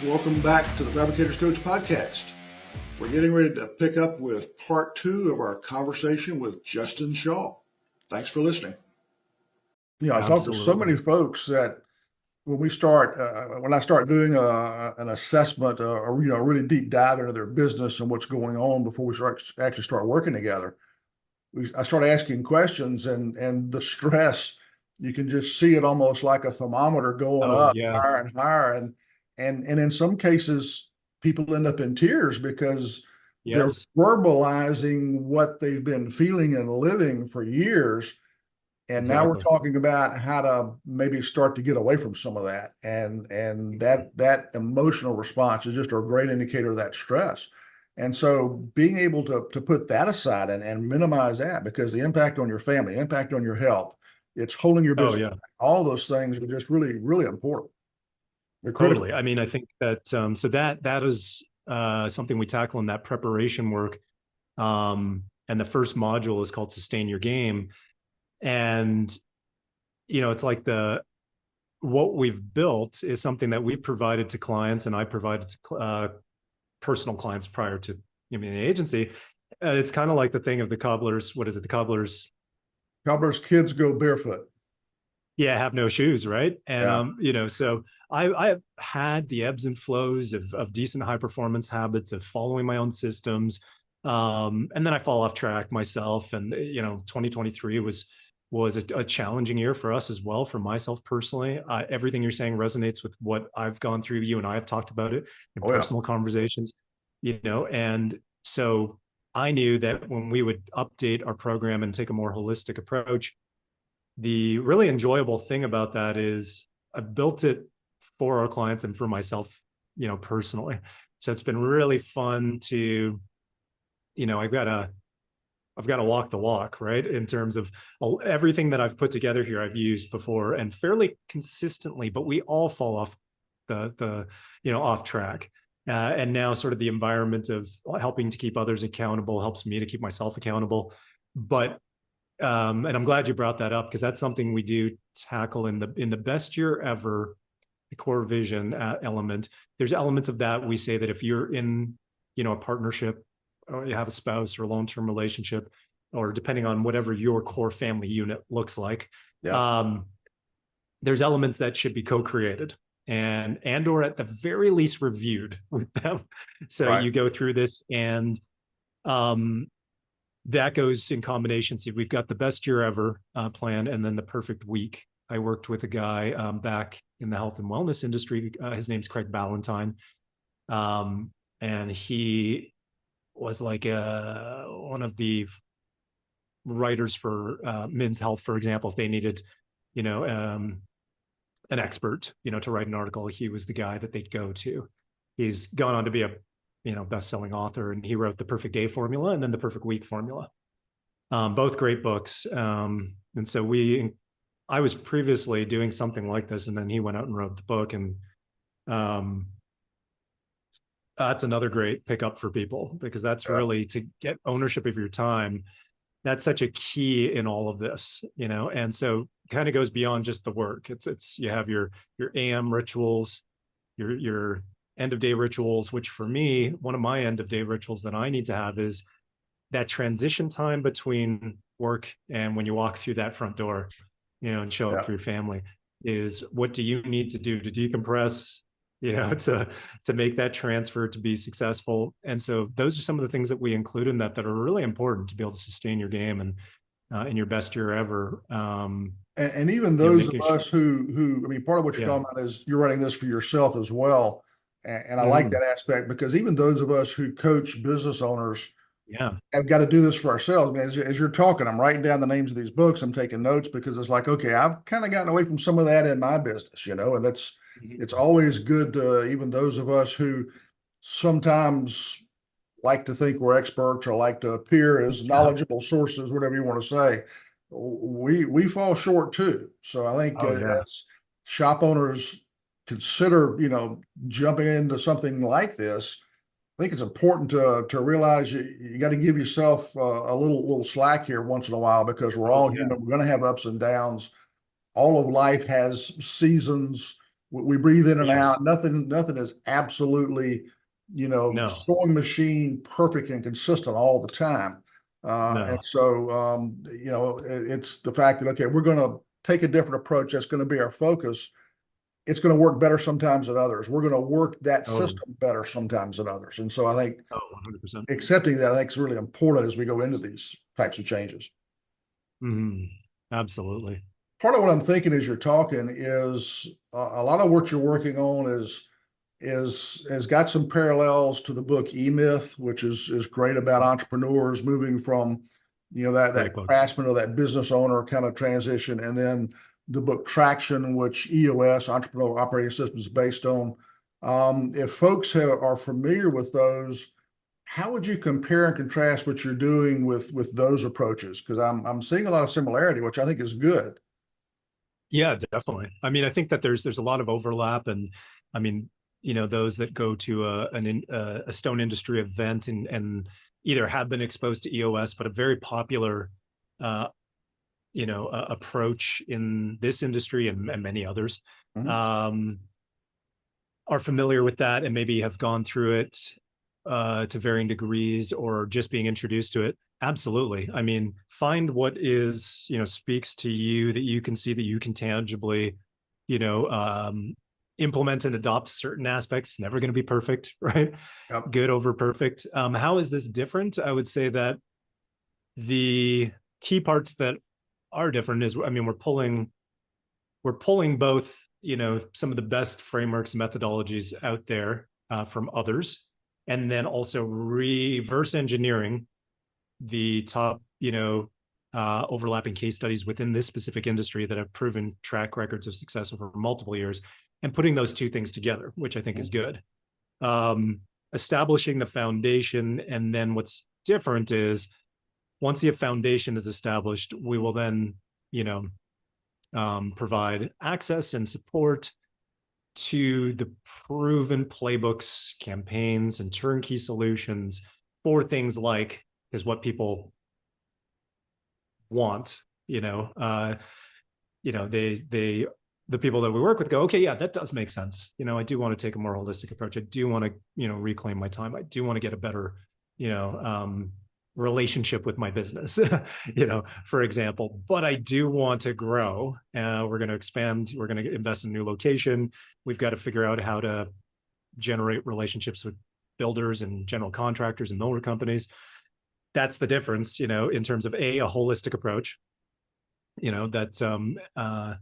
Welcome back to the Fabricators Coach podcast. We're getting ready to pick up with part 2 of our conversation with Justin Shaw. Thanks for listening. I talk to so many folks that when I start doing an assessment or a really deep dive into their business and what's going on before we actually start working together, I start asking questions, and the stress, you can just see it almost like a thermometer going up higher and higher. And in some cases, people end up in tears because they're verbalizing what they've been feeling and living for years. And now we're talking about how to maybe start to get away from some of that. And that emotional response is just a great indicator of that stress. And so being able to put that aside and minimize that, because the impact on your family, impact on your health, it's holding your business. All those things are just really, really important. Totally. I mean, I think that so that is something we tackle in that preparation work. And the first module is called Sustain Your Game. And, it's like what we've built is something that we've provided to clients, and I provided to personal clients prior to the agency. It's kind of like the thing of the cobbler's, what is it? The cobbler's kids go barefoot. Yeah, have no shoes, right? And so I've had the ebbs and flows of decent high performance habits, of following my own systems, and then I fall off track myself. And 2023 was a challenging year for us as well, for myself personally. Everything you're saying resonates with what I've gone through. You and I have talked about it in personal conversations, and so I knew that when we would update our program and take a more holistic approach, the really enjoyable thing about that is I built it for our clients and for myself, personally. So it's been really fun to, I've got to walk the walk, right? In terms of everything that I've put together here, I've used before and fairly consistently, but we all fall off off track. And now sort of the environment of helping to keep others accountable helps me to keep myself accountable. But and I'm glad you brought that up, because that's something we do tackle in the best year ever, the core vision element. There's elements of that. We say that if you're in, a partnership, or you have a spouse or a long-term relationship, or depending on whatever your core family unit looks like, there's elements that should be co-created and or at the very least reviewed with them. So you go through this, and that goes in combination. See, we've got the best year ever plan, and then the perfect week. I worked with a guy back in the health and wellness industry. His name's Craig Ballantyne. And he was like one of the writers for Men's Health, for example. If they needed, an expert, to write an article, he was the guy that they'd go to. He's gone on to be a best-selling author, and he wrote The Perfect Day Formula and then The Perfect Week Formula. Both great books. And so I was previously doing something like this, and then he went out and wrote the book. And that's another great pickup for people, because that's really to get ownership of your time. That's such a key in all of this, and so kind of goes beyond just the work. It's you have your AM rituals, your end of day rituals, which for me, one of my end of day rituals that I need to have is that transition time between work and when you walk through that front door, and show up for your family, is what do you need to do to decompress, to make that transfer to be successful. And so those are some of the things that we include in that are really important to be able to sustain your game and in your best year ever. And even those of us who, part of what you're talking about is you're writing this for yourself as well. And I like that aspect, because even those of us who coach business owners have got to do this for ourselves. As you're talking, I'm writing down the names of these books. I'm taking notes, because it's like, okay, I've kind of gotten away from some of that in my business, and that's, it's always good to, even those of us who sometimes like to think we're experts or like to appear as knowledgeable sources, whatever you want to say, we fall short too. So I think as shop owners consider, jumping into something like this, I think it's important to realize you got to give yourself a little slack here once in a while, because we're all human. We're going to have ups and downs. All of life has seasons. We breathe in and Yes. out. Nothing is absolutely, No. sewing machine perfect and consistent all the time. And No. so, it's the fact that, okay, we're going to take a different approach. That's going to be our focus. It's going to work better sometimes than others. We're going to work that Totally. system better sometimes than others. And so I think Oh, 100%. accepting that, I think, is really important as we go into these types of changes. Mm-hmm. Absolutely. Part of what I'm thinking as you're talking is a lot of what you're working on is has got some parallels to the book E-Myth, which is great about entrepreneurs moving from that Great book. craftsman or that business owner kind of transition, and then the book Traction, which EOS, Entrepreneurial Operating System, is based on. If folks are familiar with those, how would you compare and contrast what you're doing with those approaches? Because I'm seeing a lot of similarity, which I think is good. Yeah, definitely. I mean, I think that there's a lot of overlap, and I mean, those that go to a stone industry event and either have been exposed to EOS, but a very popular, approach in this industry and many others, Mhm. um, are familiar with that and maybe have gone through it to varying degrees or just being introduced to it. Absolutely. I mean, find what is, speaks to you, that you can see, that you can tangibly, you know, um, implement and adopt certain aspects. Never going to be perfect, right? Yep. Good over perfect. How is this different? I would say that the key parts that are different is, I mean, we're pulling both, some of the best frameworks and methodologies out there from others, and then also reverse engineering the top, overlapping case studies within this specific industry that have proven track records of success over multiple years, and putting those two things together, which I think is good. Um, Establishing the foundation, and then what's different is once the foundation is established, we will then, provide access and support to the proven playbooks, campaigns, and turnkey solutions for things like is what people want. They the people that we work with go, okay, yeah, that does make sense. I do want to take a more holistic approach. I do want to, reclaim my time. I do want to get a better, relationship with my business, for example, but I do want to grow. We're going to expand. We're going to invest in a new location. We've got to figure out how to generate relationships with builders and general contractors and millwork companies. That's the difference, in terms of a holistic approach, that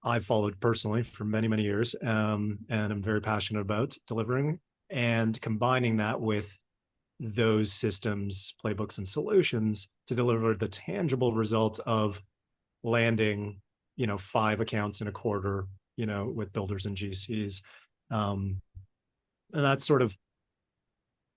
I've followed personally for many, many years, and I'm very passionate about delivering, and combining that with those systems, playbooks, and solutions to deliver the tangible results of landing, 5 accounts in a quarter, with builders and GCs. And that's sort of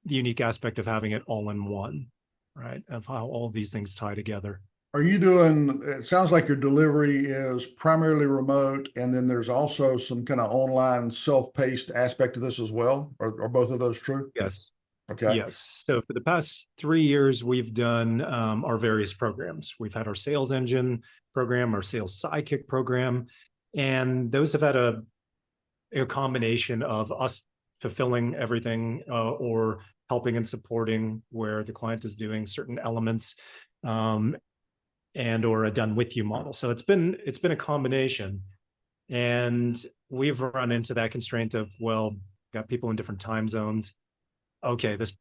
the unique aspect of having it all in one, right? Of how all these things tie together. It sounds like your delivery is primarily remote, and then there's also some kind of online self-paced aspect to this as well. Are both of those true? Yes. Okay. Yes. So for the past 3 years, we've done our various programs. We've had our sales engine program, our sales sidekick program, and those have had a combination of us fulfilling everything or helping and supporting where the client is doing certain elements, and or a done with you model. So it's been a combination, and we've run into that constraint of, well, got people in different time zones. Okay, this,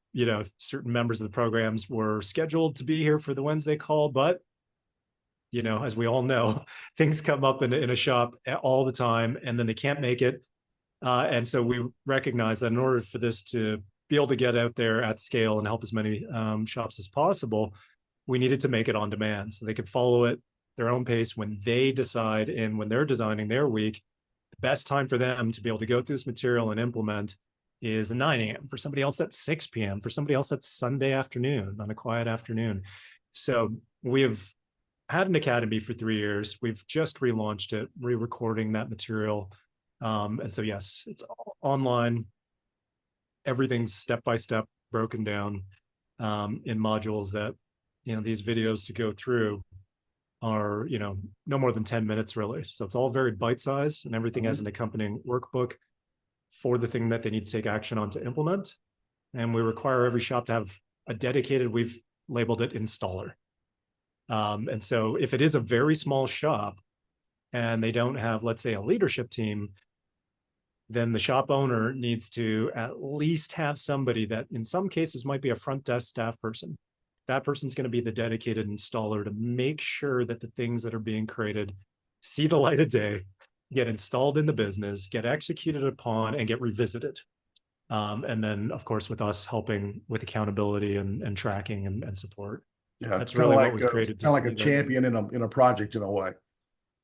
certain members of the programs were scheduled to be here for the Wednesday call, but as we all know, things come up in a shop all the time, and then they can't make it. And so we recognize that in order for this to be able to get out there at scale and help as many shops as possible, we needed to make it on demand so they could follow it their own pace when they decide, and when they're designing their week, the best time for them to be able to go through this material and implement is 9 a.m. For somebody else, that's 6 p.m. For somebody else, that's Sunday afternoon on a quiet afternoon. So we've had an academy for 3 years. We've just relaunched it, re-recording that material. And so, yes, it's online. Everything's step by step broken down in modules that, these videos to go through. are, no more than 10 minutes really. So it's all very bite-sized, and everything has an accompanying workbook for the thing that they need to take action on to implement. And we require every shop to have a dedicated, we've labeled it installer. And so if it is a very small shop and they don't have, let's say, a leadership team, then the shop owner needs to at least have somebody that in some cases might be a front desk staff person. That person's going to be the dedicated installer to make sure that the things that are being created see the light of day, get installed in the business, get executed upon, and get revisited. And then, of course, with us helping with accountability and tracking and support. Yeah, that's really what we've created. Kind of like a champion in a project in a way.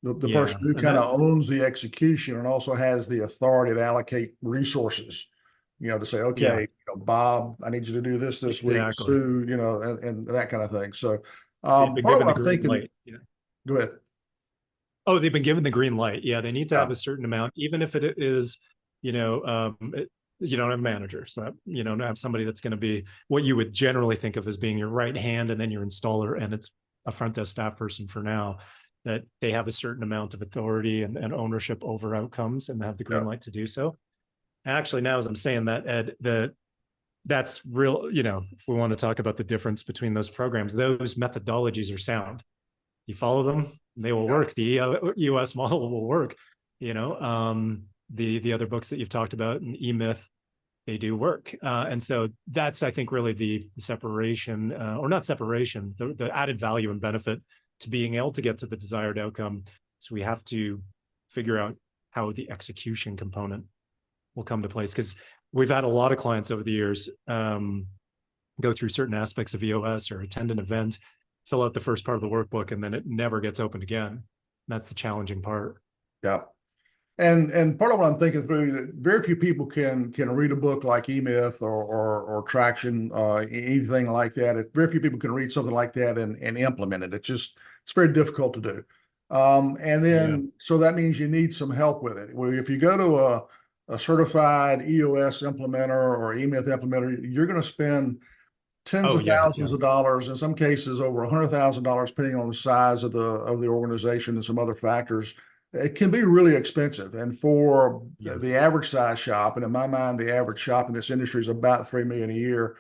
The person who kind of owns the execution and also has the authority to allocate resources, to say, okay, Bob, I need you to do this week, Sue, and that kind of thing. So part of what I'm thinking, go ahead. Oh, they've been given the green light. Yeah, they need to have a certain amount, even if it is, you don't have a manager. So that, don't have somebody that's going to be what you would generally think of as being your right hand and then your installer, and it's a front desk staff person for now, that they have a certain amount of authority and ownership over outcomes and have the green light to do so. Actually, now as I'm saying that, Ed, that's real, if we want to talk about the difference between those programs, those methodologies are sound. You follow them, they will work. The US model will work. The other books that you've talked about, and E-Myth, they do work. And so that's, I think, really the separation, or not separation, the added value and benefit to being able to get to the desired outcome. So we have to figure out how the execution component will come to place, because we've had a lot of clients over the years go through certain aspects of EOS or attend an event, fill out the first part of the workbook, and then it never gets opened again. That's the challenging part. Yeah. And part of what I'm thinking through, that very few people can read a book like E-Myth or Traction, anything like that. Very few people can read something like that and implement it. It's very difficult to do. And then, so that means you need some help with it. If you go to a certified EOS implementer or E-Myth implementer, you're going to spend tens of thousands of dollars, in some cases over $100,000, depending on the size of the organization and some other factors. It can be really expensive. And for the average size shop, and in my mind, the average shop in this industry is about $3 million a year,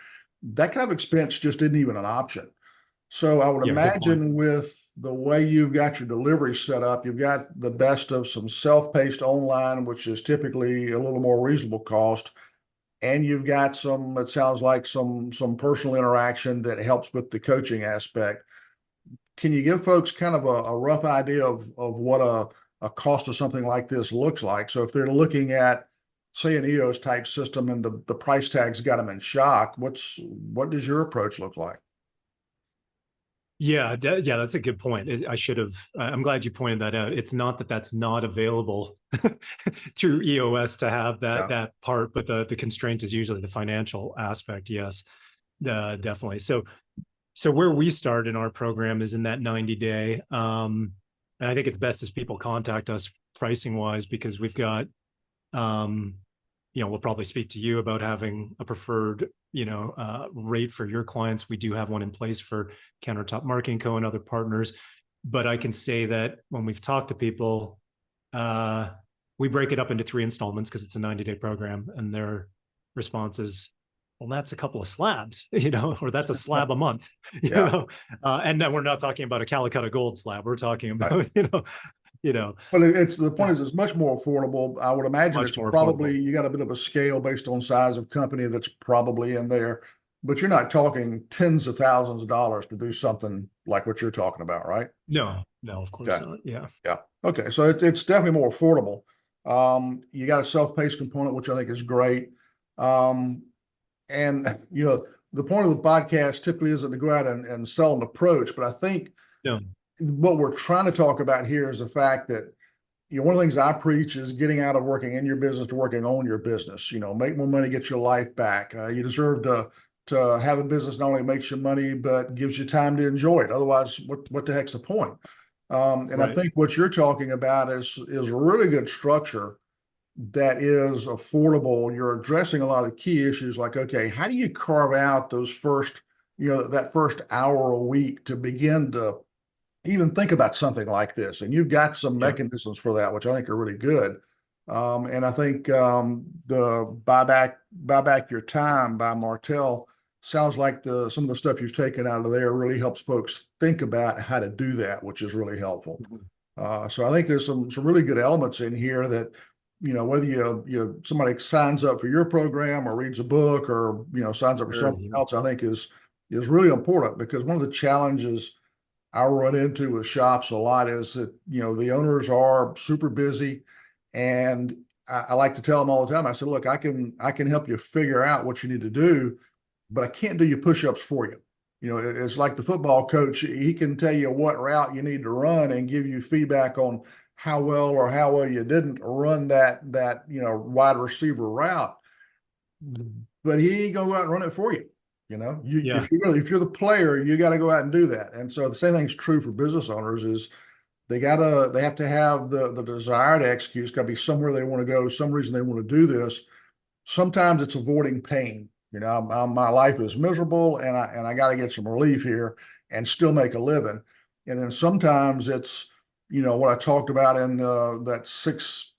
that kind of expense just isn't even an option. So I would imagine with the way you've got your delivery set up, you've got the best of some self-paced online, which is typically a little more reasonable cost. And you've got some, it sounds like some personal interaction that helps with the coaching aspect. Can you give folks kind of a rough idea of what a cost of something like this looks like? So if they're looking at, say, an EOS type system and the price tag's got them in shock, what does your approach look like? Yeah, that's a good point. I'm glad you pointed that out. It's not that that's not available through EOS to have that part, but the constraint is usually the financial aspect. Yes, definitely. So where we start in our program is in that 90-day. And I think it's best as people contact us pricing wise, because we've got, we'll probably speak to you about having a preferred, rate for your clients. We do have one in place for Countertop Marketing Co. and other partners. But I can say that when we've talked to people, we break it up into 3 installments because it's a 90-day program, and their response is, well, that's a couple of slabs, or that's a slab a month, and then we're not talking about a Calicut Gold slab. We're talking about, Well, the point is, it's much more affordable. I would imagine it's probably affordable. You got a bit of a scale based on size of company that's probably in there, but you're not talking tens of thousands of dollars to do something like what you're talking about, right? No, of course not. Yeah. Okay. So it's definitely more affordable. You got a self-paced component, which I think is great. And the point of the podcast typically isn't to go out and sell an approach, but I think what we're trying to talk about here is the fact that, one of the things I preach is getting out of working in your business to working on your business. Make more money, get your life back. You deserve to have a business not only makes you money, but gives you time to enjoy it. Otherwise, what the heck's the point? And I think what you're talking about is a really good structure that is affordable. You're addressing a lot of key issues like, okay, how do you carve out those first, that first hour a week to begin to even think about something like this. And you've got some Yeah. mechanisms for that, which I think are really good. And I think the buy back your time by Martell sounds like some of the stuff you've taken out of there really helps folks think about how to do that, which is really helpful. So I think there's some really good elements in here that, whether somebody signs up for your program or reads a book or signs up for something else, I think is really important, because one of the challenges I run into with shops a lot is that the owners are super busy, and I like to tell them all the time. I said, look, I can help you figure out what you need to do, but I can't do your push-ups for you. It's like the football coach. He can tell you what route you need to run and give you feedback on how well or how well you didn't run that wide receiver route, but he ain't gonna go out and run it for you. Yeah. If you're the player, you got to go out and do that. And so the same thing's true for business owners. Is they have to have the desire to execute. It's got to be somewhere they want to go, some reason they want to do this. Sometimes it's avoiding pain. My life is miserable, and I got to get some relief here and still make a living. And then sometimes it's what I talked about in that 6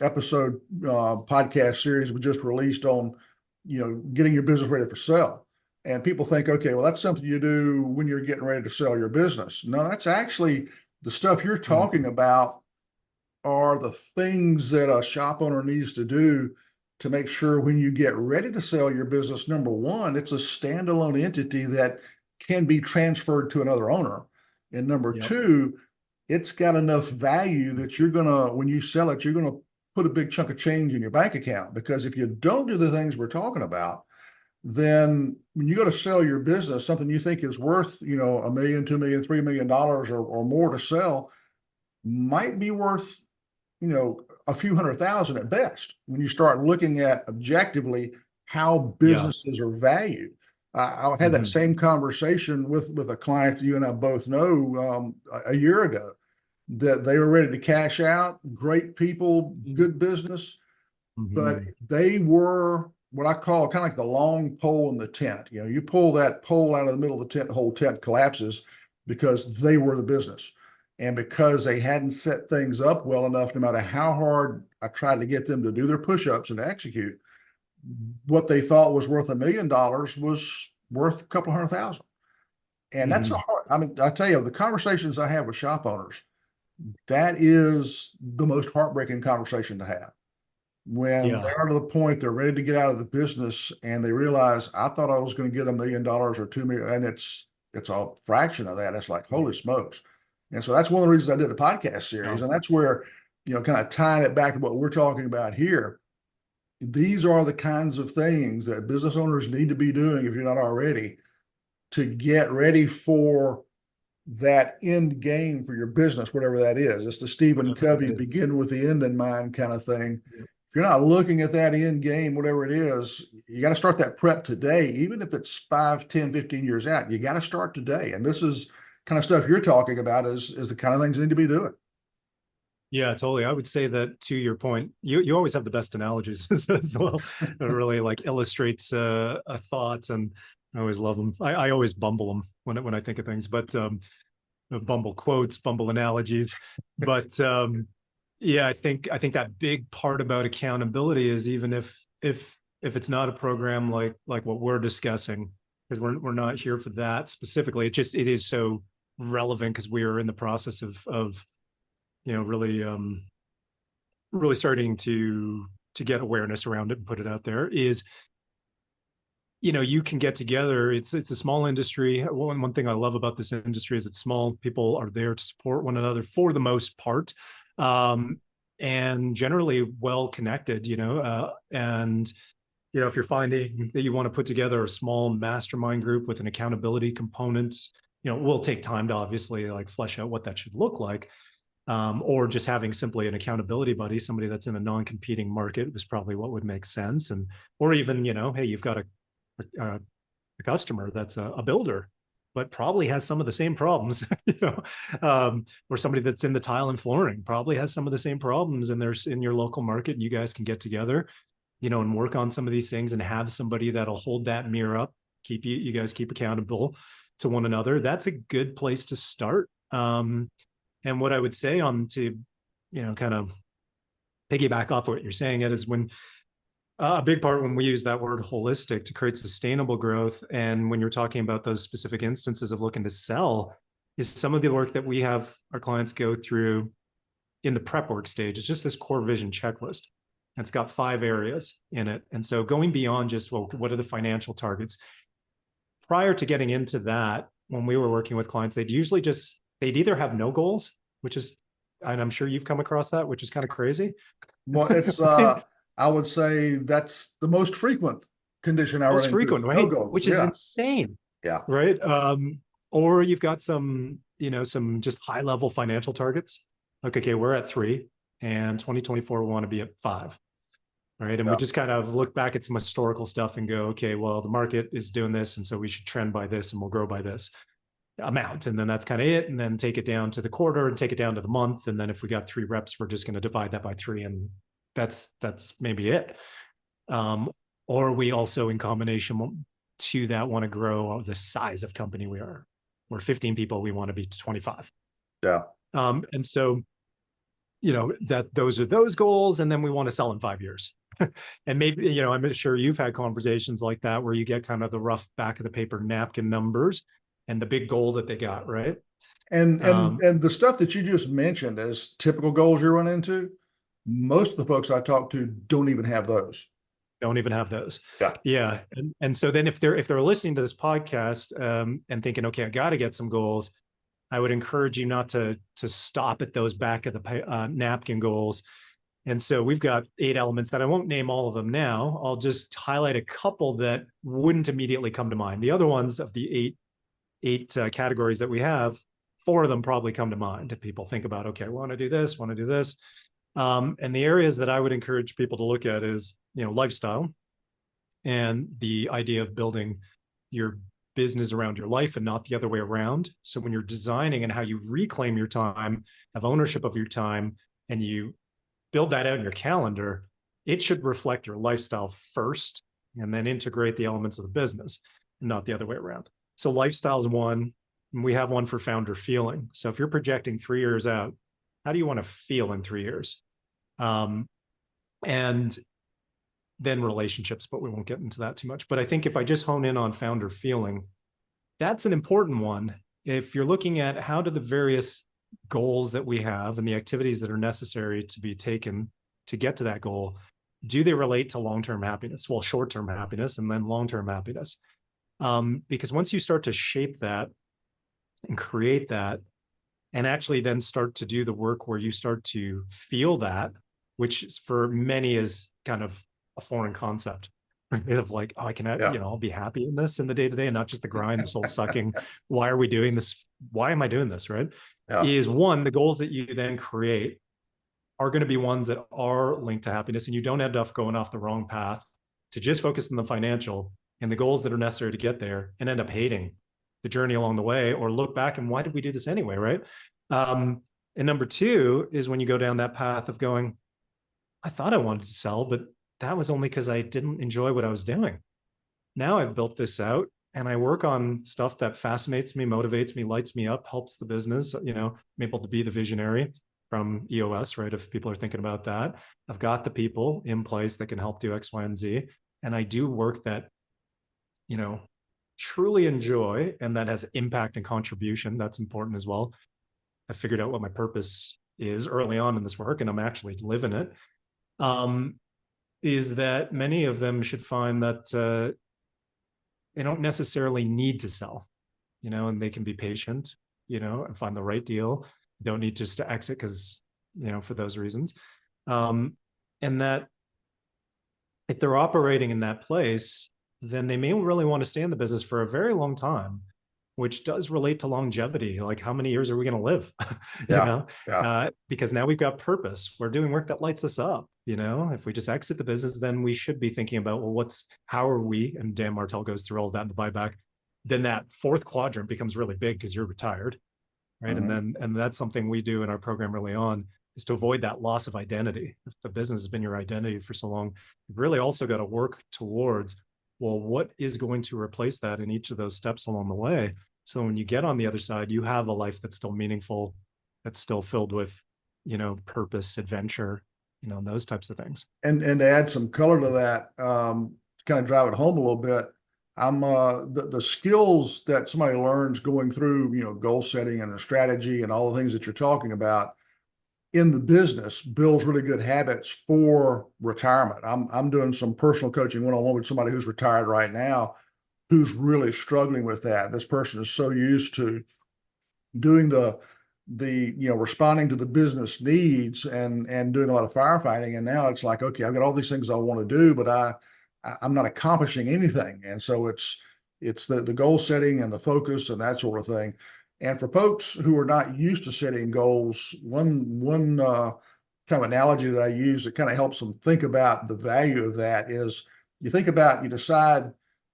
episode podcast series we just released on getting your business ready for sale. And people think, okay, well, that's something you do when you're getting ready to sell your business. No, that's actually the stuff you're talking about are the things that a shop owner needs to do to make sure when you get ready to sell your business, number one, it's a standalone entity that can be transferred to another owner. And number two, it's got enough value that when you sell it, you're going to put a big chunk of change in your bank account. Because if you don't do the things we're talking about, then when you go to sell your business, something you think is worth, $1 million, $2 million, $3 million or more to sell might be worth, a few $100,000 at best when you start looking at objectively how businesses are valued. I had that same conversation with a client that you and I both know a year ago, that they were ready to cash out, great people, good business, but they were what I call kind of like the long pole in the tent. You pull that pole out of the middle of the tent, the whole tent collapses, because they were the business. And because they hadn't set things up well enough, no matter how hard I tried to get them to do their push-ups and to execute, what they thought was worth $1 million was worth a couple $100,000. And that's I tell you, the conversations I have with shop owners, that is the most heartbreaking conversation to have. When they're to the point they're ready to get out of the business and they realize, I thought I was going to get $1 million or $2 million, and it's a fraction of that. It's like, holy smokes. And so that's one of the reasons I did the podcast series. And that's where, kind of tying it back to what we're talking about here, these are the kinds of things that business owners need to be doing, if you're not already, to get ready for that end game for your business, whatever that is. It's the Stephen Covey begin with the end in mind kind of thing. If you're not looking at that end game, whatever it is, you got to start that prep today, even if it's 5, 10, 15 years out. You got to start today. And this is kind of stuff you're talking about is the kind of things you need to be doing. Yeah, totally. I would say that, to your point, you always have the best analogies as well. It really illustrates a thought, and I always love them. I always bumble them when I think of things, but bumble quotes, bumble analogies. But yeah, I think that big part about accountability is, even if it's not a program like what we're discussing, because we're not here for that specifically. It is so relevant because we are in the process of really starting to get awareness around it and put it out there. Is you can get together. It's a small industry. One thing I love about this industry is it's small. People are there to support one another for the most part, and generally well connected. And if you're finding that you want to put together a small mastermind group with an accountability component, we'll take time to obviously flesh out what that should look like. Or just having simply an accountability buddy, somebody that's in a non-competing market, was probably what would make sense. Or even, hey, you've got a customer that's a builder, but probably has some of the same problems, or somebody that's in the tile and flooring probably has some of the same problems, and there's in your local market, and you guys can get together, and work on some of these things, and have somebody that'll hold that mirror up, you guys keep accountable to one another. That's a good place to start. And what I would say on to, kind of piggyback off what you're saying, Ed, is when a big part when we use that word holistic to create sustainable growth, and when you're talking about those specific instances of looking to sell, is some of the work that we have our clients go through in the prep work stage. It's just this core vision checklist. It's got 5 areas in it. And so going beyond just, well, what are the financial targets? Prior to getting into that, when we were working with clients, they'd either have no goals, which is, and I'm sure you've come across that, which is kind of crazy. Well, it's, I would say that's the most frequent condition. Most frequent, right? No goals. Which is insane. Yeah. Right. Or you've got some just high level financial targets. Like, okay, we're at 3 and 2024, we want to be at 5. Right. And we just kind of look back at some historical stuff and go, okay, well, the market is doing this, and so we should trend by this and we'll grow by this amount. And then that's kind of it. And then take it down to the quarter and take it down to the month. And then if we got 3 reps, we're just going to divide that by 3. And that's maybe it. Or we also, in combination to that, want to grow the size of company we are. We're 15 people, we want to be 25. Yeah. And so, that those are those goals. And then we want to sell in 5 years. And maybe, I'm sure you've had conversations like that where you get kind of the rough back of the paper napkin numbers and the big goal that they got, right? And the stuff that you just mentioned as typical goals you run into, most of the folks I talk to don't even have those. Yeah. And so then if they're listening to this podcast and thinking, okay, I got to get some goals, I would encourage you not to stop at those back of the napkin goals. And so we've got 8 elements that I won't name all of them now. I'll just highlight a couple that wouldn't immediately come to mind. The other ones of the eight categories that we have, 4 of them probably come to mind. If people think about, okay, I want to do this. And the areas that I would encourage people to look at is, lifestyle, and the idea of building your business around your life and not the other way around. So when you're designing and how you reclaim your time, have ownership of your time, and you build that out in your calendar, it should reflect your lifestyle first and then integrate the elements of the business, not the other way around. So lifestyle is one. And we have one for founder feeling. So if you're projecting 3 years out, how do you want to feel in 3 years? And then relationships, but we won't get into that too much. But I think if I just hone in on founder feeling, that's an important one. If you're looking at how do the various goals that we have and the activities that are necessary to be taken to get to that goal, do they relate to long-term happiness? Well, short-term happiness and then long-term happiness. Because once you start to shape that and create that, and actually then start to do the work where you start to feel that, which for many is kind of a foreign concept, right? Of like, oh, I can, I'll be happy in this in the day-to-day and not just the grind, the soul sucking. Why are we doing this? Why am I doing this, right? Yeah. Is one, the goals that you then create are going to be ones that are linked to happiness, and you don't end up going off the wrong path to just focus on the financial and the goals that are necessary to get there and end up hating the journey along the way, or look back and why did we do this anyway, right? And number 2 is when you go down that path of going, I thought I wanted to sell, but that was only because I didn't enjoy what I was doing. Now I've built this out and I work on stuff that fascinates me, motivates me, lights me up, helps the business. I'm able to be the visionary from EOS, right? If people are thinking about that, I've got the people in place that can help do X, Y, and Z. And I do work that, truly enjoy, and that has impact and contribution. That's important as well. I figured out what my purpose is early on in this work, and I'm actually living it. Is that many of them should find that they don't necessarily need to sell, and they can be patient, and find the right deal. Don't need just to exit because, for those reasons. And that if they're operating in that place, then they may really want to stay in the business for a very long time, which does relate to longevity. Like, how many years are we going to live? Because now we've got purpose. We're doing work that lights us up. If we just exit the business, then we should be thinking about, well, how are we? And Dan Martell goes through all of that in the buyback. Then that 4th quadrant becomes really big because you're retired, right? Mm-hmm. And that's something we do in our program early on, is to avoid that loss of identity. If the business has been your identity for so long, you've really also got to work towards, well, what is going to replace that in each of those steps along the way, So when you get on the other side, you have a life that's still meaningful, that's still filled with, purpose, adventure, those types of things. And to add some color to that, to kind of drive it home a little bit, I'm the skills that somebody learns going through, goal setting and the strategy and all the things that you're talking about in the business builds really good habits for retirement. I'm doing some personal coaching one-on-one with somebody who's retired right now, who's really struggling with that. This person is so used to doing the responding to the business needs and doing a lot of firefighting, and now it's like, okay, I've got all these things I want to do, but I'm not accomplishing anything. And so it's the goal setting and the focus and that sort of thing. And for folks who are not used to setting goals, one kind of analogy that I use that kind of helps them think about the value of that is, you decide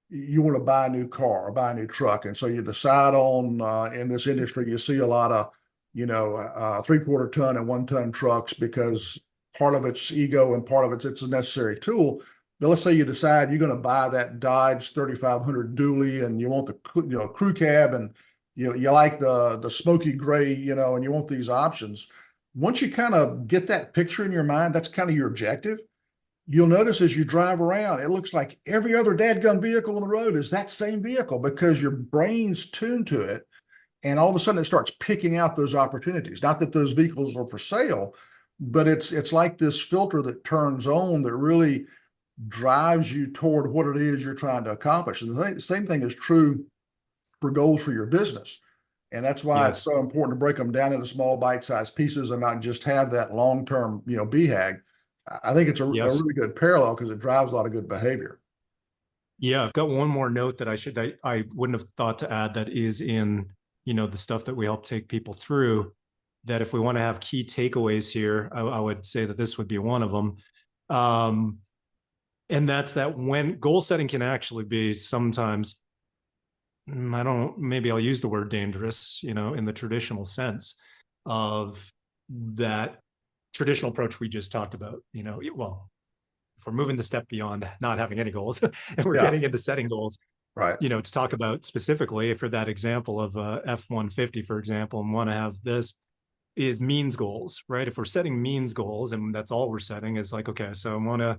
you want to buy a new car or buy a new truck. And so you decide on, in this industry, you see a lot of, 3/4 ton and 1 ton trucks, because part of it's ego and part of it's a necessary tool. But let's say you decide you're going to buy that Dodge 3500 dually, and you want the crew cab, and you like the smoky gray, and you want these options. Once you kind of get that picture in your mind, that's kind of your objective. You'll notice as you drive around, it looks like every other dadgum vehicle on the road is that same vehicle, because your brain's tuned to it. And all of a sudden it starts picking out those opportunities. Not that those vehicles are for sale, but it's like this filter that turns on that really drives you toward what it is you're trying to accomplish. And the same thing is true for goals for your business. And that's why it's so important to break them down into small bite-sized pieces and not just have that long-term, BHAG. I think it's a really good parallel, because it drives a lot of good behavior. Yeah, I've got one more note that I wouldn't have thought to add, that is in, the stuff that we help take people through, that if we want to have key takeaways here, I would say that this would be one of them. And that's that when goal setting can actually be sometimes, maybe I'll use the word dangerous, in the traditional sense of that traditional approach we just talked about. Well, if we're moving the step beyond not having any goals and we're getting into setting goals, right? To talk about specifically for that example of a F-150, for example, and want to have this is means goals, right? If we're setting means goals and that's all we're setting, is like, okay, so I want to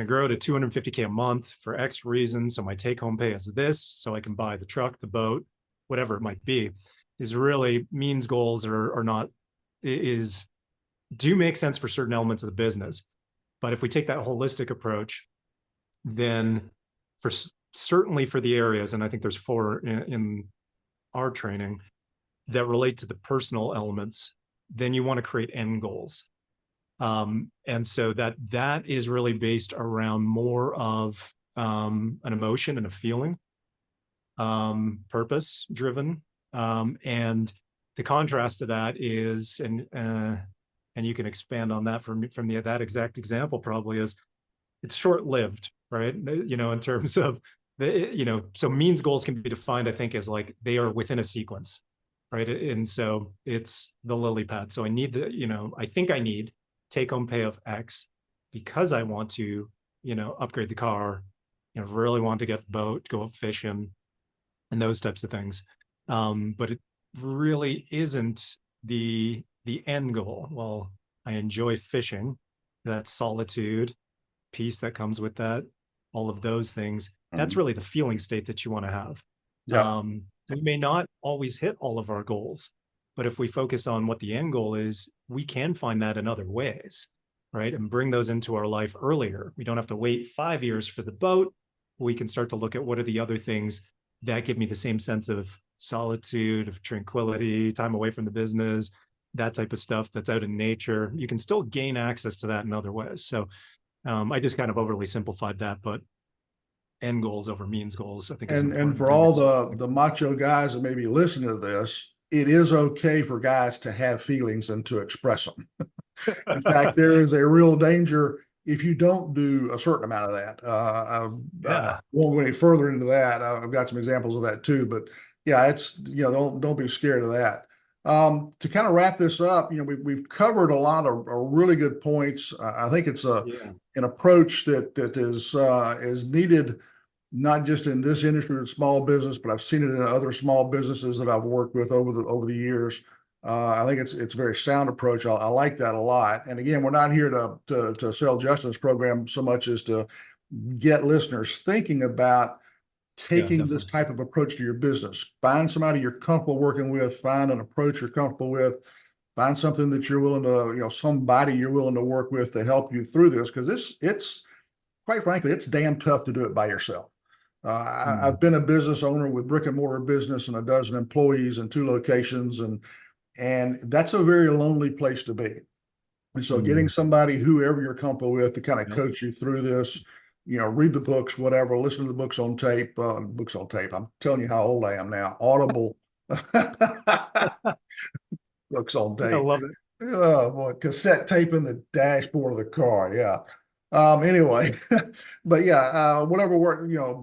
grow to $250K a month for X reason. So my take home pay is this, so I can buy the truck, the boat, whatever it might be. Is really means goals are not, do make sense for certain elements of the business. But if we take that holistic approach, then certainly for the areas, and I think there's 4 in our training that relate to the personal elements, then you want to create end goals. And so that is really based around more of an emotion and a feeling, purpose driven. And the contrast to that is, and you can expand on that from that exact example, probably, is it's short-lived, right? In terms of so means goals can be defined, I think, as like they are within a sequence, right? And so it's the lily pad. So I need I think I need take home pay of X because I want to, upgrade the car, really want to get the boat, go up fishing, and those types of things. But it really isn't the end goal. Well, I enjoy fishing, that solitude, peace that comes with that, all of those things. That's really the feeling state that you want to have. We may not always hit all of our goals, but if we focus on what the end goal is, we can find that in other ways, right? And bring those into our life earlier. We don't have to wait 5 years for the boat. We can start to look at what are the other things that give me the same sense of solitude, of tranquility, time away from the business, that type of stuff that's out in nature. You can still gain access to that in other ways. So I just kind of overly simplified that, but end goals over means goals, I think. And for all the macho guys that may be listening to this, it is okay for guys to have feelings and to express them. In fact, there is a real danger if you don't do a certain amount of that. I won't go any further into that. I've got some examples of that too, but yeah, it's, don't be scared of that. To kind of wrap this up, we've covered a lot of really good points. I think it's an approach that is needed, not just in this industry or small business, but I've seen it in other small businesses that I've worked with over the years. I think it's a very sound approach. I like that a lot. And again, we're not here to sell Justin's program so much as to get listeners thinking about taking this type of approach to your business. Find somebody you're comfortable working with, find an approach you're comfortable with, find something that you're willing to, somebody you're willing to work with to help you through this. Because it's quite frankly, it's damn tough to do it by yourself. I've been a business owner with brick and mortar business and a dozen employees in 2 locations, and that's a very lonely place to be. And so getting somebody, whoever you're comfortable with, to kind of coach you through this, read the books, whatever, listen to the books on tape. I'm telling you how old I am now. Audible books on tape. I love it. Oh boy, cassette tape in the dashboard of the car. Yeah. Anyway, but yeah, whatever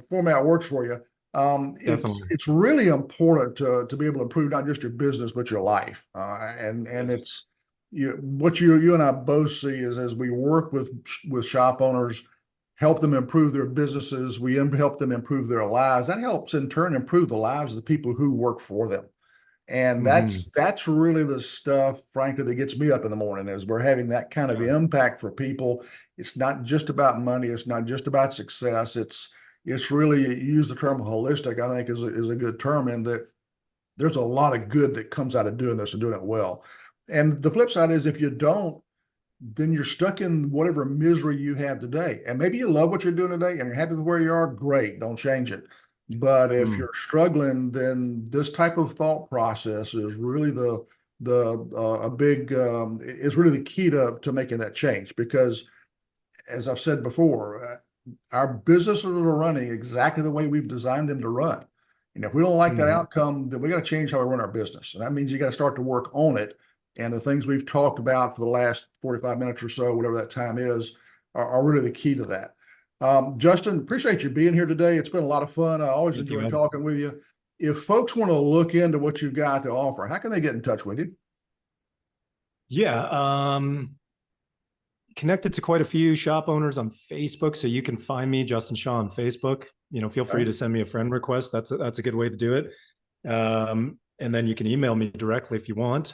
format works for you. It's really important to be able to improve not just your business, but your life. And it's what you and I both see is, as we work with shop owners, help them improve their businesses, we help them improve their lives. That helps in turn improve the lives of the people who work for them. And that's really the stuff, frankly, that gets me up in the morning, is we're having that kind of impact for people. It's not just about money. It's not just about success. It's really, use the term holistic, I think is a good term, in that there's a lot of good that comes out of doing this and doing it well. And the flip side is, if you don't, then you're stuck in whatever misery you have today. And maybe you love what you're doing today and you're happy with where you are. Great. Don't change it. But if you're struggling, then this type of thought process is really is really the key to making that change. Because as I've said before, our businesses are running exactly the way we've designed them to run. And if we don't like that outcome, then we got to change how we run our business. And that means you got to start to work on it. And the things we've talked about for the last 45 minutes or so, whatever that time is, are really the key to that. Justin, appreciate you being here today. It's been a lot of fun. I always enjoy talking with you. If folks want to look into what you've got to offer, how can they get in touch with you? Yeah. Connected to quite a few shop owners on Facebook. So you can find me, Justin Shaw, on Facebook. Feel free to send me a friend request. That's a good way to do it. And then you can email me directly if you want.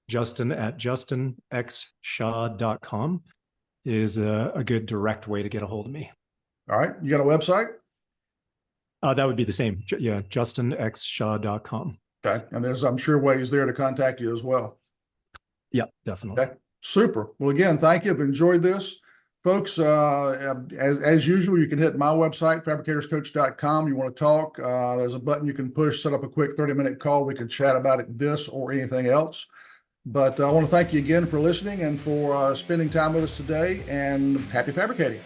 Justin at justinxshaw.com is a good direct way to get a hold of me. All right. You got a website? That would be the same. Yeah, justinxshaw.com. Okay. And there's, I'm sure, ways there to contact you as well. Yeah, definitely. Okay. Super. Well, again, thank you. I've enjoyed this. Folks, as usual, you can hit my website, fabricatorscoach.com. You want to talk, there's a button you can push, set up a quick 30-minute call. We can chat about this or anything else. But I want to thank you again for listening and for spending time with us today, and happy fabricating.